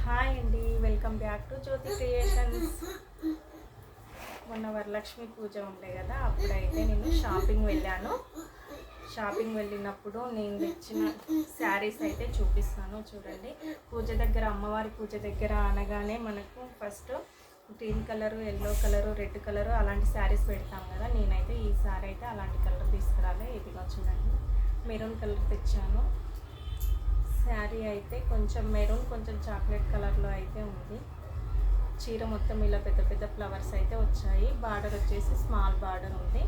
Hi అండి, welcome back to Jyothi creations. మొన్న వరలక్ష్మి పూజ ఉండే కదా, అప్పుడైతే నేను షాపింగ్ వెళ్ళినప్పుడు నేను తెచ్చిన శారీస్ అయితే చూపిస్తాను. చూడండి, అమ్మవారి పూజ దగ్గర అనగానే మనకు first green colour, yellow colour, red colour అలాంటి శారీస్ పెడతాం కదా. నేనైతే ఈ శారీ అయితే అలాంటి కలర్ తీసుకురాలే. ఇదిగో చూడండి, మెరూన్ కలర్ తెచ్చాను. శారీ అయితే కొంచెం మెరూన్, కొంచెం చాక్లెట్ కలర్లో అయితే ఉంది. చీర మొత్తం ఇలా పెద్ద పెద్ద ఫ్లవర్స్ అయితే వచ్చాయి. బార్డర్ వచ్చేసి స్మాల్ బార్డర్ ఉంది.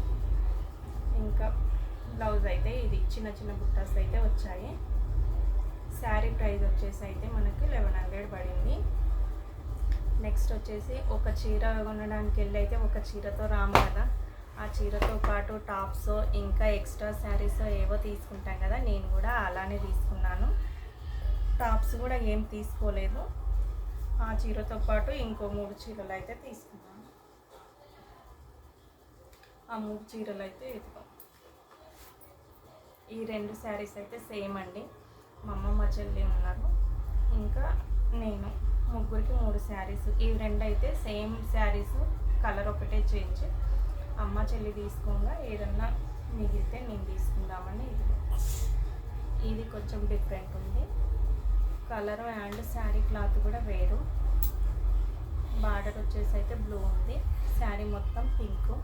ఇంకా బ్లౌజ్ అయితే ఇది చిన్న చిన్న బుట్టాస్ అయితే వచ్చాయి. శారీ ప్రైస్ వచ్చేసి అయితే మనకి 1100 పడింది. నెక్స్ట్ వచ్చేసి ఒక చీర కొనడానికి వెళ్ళి అయితే ఒక చీరతో రాము కదా, ఆ చీరతో పాటు టాప్స్ ఇంకా ఎక్స్ట్రా శారీస్ ఏవో తీసుకుంటాం కదా, నేను కూడా అలానే తీసుకున్నాను. టాప్స్ కూడా ఏం తీసుకోలేదు. ఆ చీరతో పాటు ఇంకో 3 చీరలు అయితే తీసుకున్నాను. ఆ 3 చీరలు అయితే ఇదిగో. ఈ 2 శారీస్ అయితే సేమ్ అండి. మా అమ్మ మా చెల్లి ఉన్నారు, ఇంకా నేను, ముగ్గురికి 3 శారీస్. ఈ 2 అయితే సేమ్ శారీస్, కలర్ ఒకటే చేంజ్. అమ్మ చెల్లి తీసుకోగా ఏదన్నా మిగిలితే నేను తీసుకుందామని. ఇది కొంచెం డిఫరెంట్ ఉంది. కలర్ అండ్ శారీ క్లాత్ కూడా వేరు. బార్డర్ వచ్చేసి అయితే బ్లూ ఉంది. శారీ మొత్తం పింక్,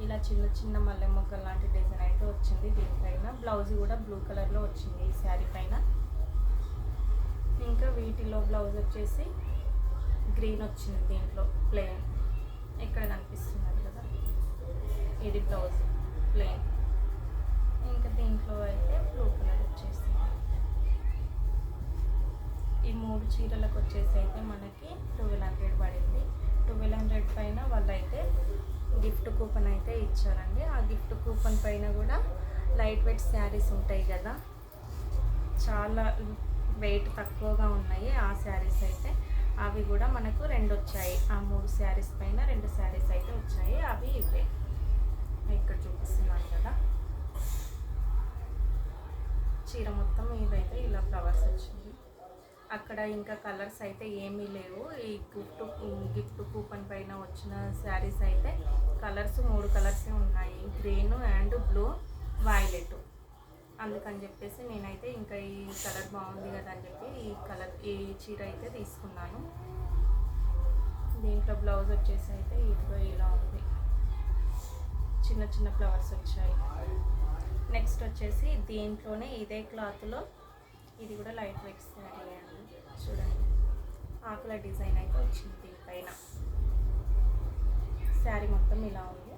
ఇలా చిన్న చిన్న మల్లె మొగ్గ లాంటి డిజైన్ అయితే వచ్చింది. దీనిపైన బ్లౌజ్ కూడా బ్లూ కలర్లో వచ్చింది ఈ శారీ పైన. ఇంకా వీటిలో బ్లౌజ్ వచ్చేసి గ్రీన్ వచ్చింది, దీంట్లో ప్లెయిన్. ఇక్కడ కనిపిస్తున్నది కదా, ఇది బ్లౌజ్ ప్లెయిన్. ఇంకా దీంట్లో అయితే బ్లూ కలర్ వచ్చేసింది. ఈ 3 చీరలకు వచ్చేసి అయితే మనకి 1200 పడింది. 1200 పైన వాళ్ళైతే గిఫ్ట్ కూపన్ అయితే ఇచ్చారండి. ఆ గిఫ్ట్ కూపన్ పైన కూడా లైట్ వెయిట్ శారీస్ ఉంటాయి కదా, చాలా వెయిట్ తక్కువగా ఉన్నాయి ఆ శారీస్ అయితే. అవి కూడా మనకు 2 వచ్చాయి. ఆ 3 శారీస్ పైన 2 శారీస్ అయితే వచ్చాయి. అవి ఇవే ఇక్కడ చూపిస్తున్నాను కదా. చీర మొత్తం ఇదైతే ఇలా ఫ్లవర్స్ వచ్చింది. అక్కడ ఇంకా కలర్స్ అయితే ఏమీ లేవు. ఈ గిఫ్ట్ కూపన్ పైన వచ్చిన శారీస్ అయితే కలర్స్ 3 కలర్సే ఉన్నాయి, గ్రీన్ అండ్ బ్లూ, వైలెట్. అందుకని చెప్పేసి నేనైతే ఇంకా ఈ కలర్ బాగుంది కదా అని చెప్పి ఈ చీర అయితే తీసుకున్నాను. దీంట్లో బ్లౌజ్ వచ్చేసి అయితే ఇదిగో ఇలా ఉంది, చిన్న చిన్న ఫ్లవర్స్ వచ్చాయి. నెక్స్ట్ వచ్చేసి దీంట్లోనే ఇదే క్లాత్లో ఇది కూడా లైట్ వెయిట్ శారీ అండి. చూడండి, ఆకుల డిజైన్ అయితే వచ్చింది దీనిపైన. శారీ మొత్తం ఇలా ఉంది.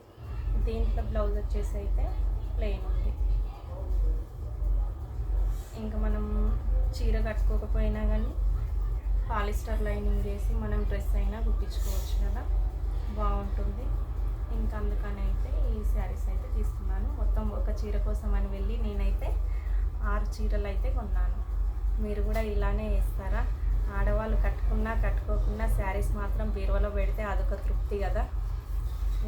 దీంట్లో బ్లౌజ్ వచ్చేసి అయితే ప్లెయిన్ ఉంది. ఇంకా మనం చీర కట్టుకోకపోయినా కానీ పాలిస్టర్ లైనింగ్ చేసి మనం డ్రెస్ అయినా కుట్టించుకోవచ్చు కదా, బాగుంటుంది. ఇంకా అందుకని అయితే ఈ శారీస్ అయితే తీసుకున్నాను. మొత్తం ఒక చీర కోసం అని వెళ్ళి నేనైతే 6 చీరలు అయితే కొన్నాను. మీరు కూడా ఇలానే వేస్తారా? ఆడవాళ్ళు కట్టుకోకున్నా శారీస్ మాత్రం బీరువాలో పెడితే అదొక తృప్తి కదా.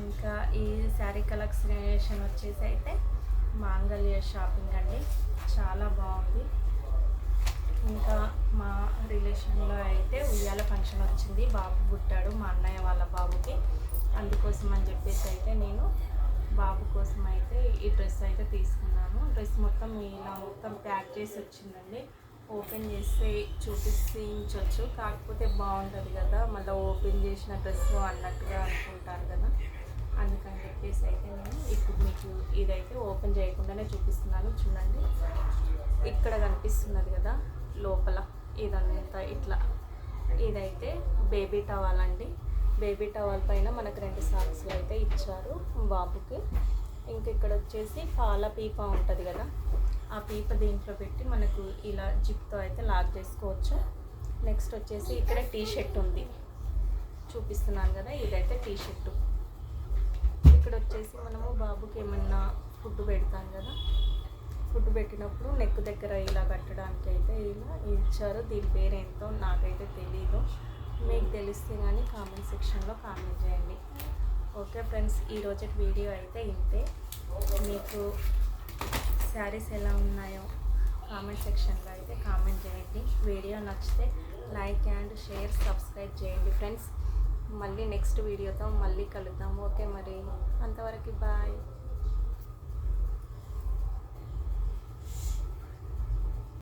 ఇంకా ఈ శారీ కలెక్షన్ వచ్చేసి అయితే మాంగళ్య షాపింగ్ అండి, చాలా బాగుంది. ఇంకా మా రిలేషన్లో అయితే ఉయ్యాల ఫంక్షన్ వచ్చింది, బాబు పుట్టాడు మా అన్నయ్య వాళ్ళ బాబుకి. అందుకోసం అని చెప్పేసి అయితే నేను బాబు కోసం అయితే ఈ డ్రెస్ అయితే తీసుకున్నాను. డ్రెస్ మొత్తం ఇలా మొత్తం ప్యాక్ చేసి వచ్చిందండి. ఓపెన్ చేస్తే చూపించవచ్చు, కాకపోతే బాగుంటుంది కదా, మళ్ళీ ఓపెన్ చేసిన డ్రెస్ అన్నట్టుగా అనుకుంటారు కదా. అందుకని చెప్పేసి అయితే నేను ఇప్పుడు మీకు ఇదైతే ఓపెన్ చేయకుండానే చూపిస్తున్నాను. చూడండి, ఇక్కడ కనిపిస్తున్నది కదా లోపల ఇదంతా ఇట్లా. ఇదైతే బేబీ టవల్ అండి. బేబీ టవల్ పైన మనకు 2 సాక్స్లు అయితే ఇచ్చారు బాబుకి. ఇంక ఇక్కడ వచ్చేసి పాల పీప ఉంటుంది కదా, ఆ పీప దీంట్లో పెట్టి మనకు ఇలా జిప్తో అయితే లాక్ చేసుకోవచ్చు. నెక్స్ట్ వచ్చేసి ఇక్కడ టీ షర్ట్ ఉంది, చూపిస్తున్నాను కదా, ఇదైతే టీ షర్టు. ఇక్కడ వచ్చేసి మనము బాబుకి ఏమన్నా ఫుడ్ పెడతాం కదా, ఫుడ్ పెట్టినప్పుడు నెక్ దగ్గర ఇలా కట్టడానికి అయితే ఇలా ఇచ్చారు. దీని పేరు ఏంటో నాకైతే తెలీదు, మీకు తెలిస్తే కానీ కామెంట్ సెక్షన్లో కామెంట్ చేయండి. ఓకే ఫ్రెండ్స్, ఈరోజు వీడియో అయితే ఇంతే. మీకు శారీస్ ఎలా ఉన్నాయో కామెంట్ సెక్షన్లో అయితే కామెంట్ చేయండి. వీడియో నచ్చితే లైక్ అండ్ షేర్ సబ్స్క్రైబ్ చేయండి ఫ్రెండ్స్. మళ్ళీ నెక్స్ట్ వీడియోతో మళ్ళీ కలుద్దాం. ఓకే మరి, అంతవరకు బాయ్.